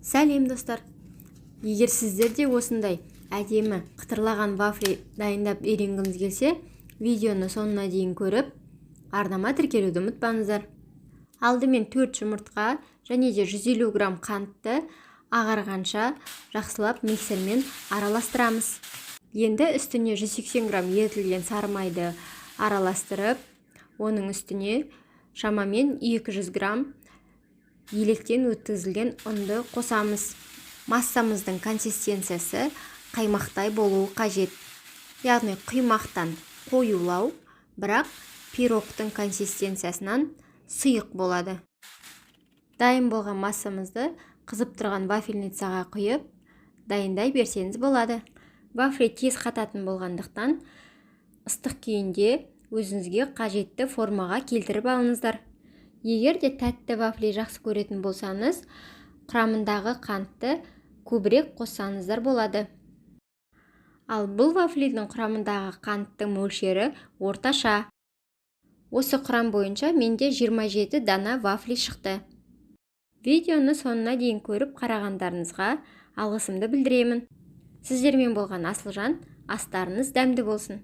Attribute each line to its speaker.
Speaker 1: Сәлем достар. Егер сіздер де осындай әдемі қытырлаған вафли дайындап үйренгіңіз келсе, видеоны соңына дейін көріп, арнама тіркелуді ұмытпаңыздар. Алдымен 4 жұмыртқа және де 150 грамм қантты ағарғанша жақсылап миксермен араластырамыз. Енді үстіне 180 грамм ерітілген сары майды араластырып, оның үстіне шамамен 200 грамм електен өткізілген ұнды қосамыз. Массамыздың консистенциясы қаймақтай болуы қажет. Яғни құймақтан қоюлау, бірақ пирогтың консистенциясынан сұйық болады. Дайын болған массамызды қызып тұрған вафельницаға құйып, дайындай берсеңіз болады. Вафли тез қататын болғандықтан ыстық күйінде өзіңізге қажетті формаға келтіріп алыңыздар. Егер де тәтті вафли жақсы көретін болсаңыз, құрамындағы қантты көбірек қоссаңыздар болады. Ал бұл вафлидің құрамындағы қанттың мөлшері орташа. Осы құрам бойынша менде 27 дана вафли шықты. Видеоны соңына дейін көріп қарағандарыңызға алғысымды білдіремін. Сіздермен болған Асылжан, астарыңыз дәмді болсын.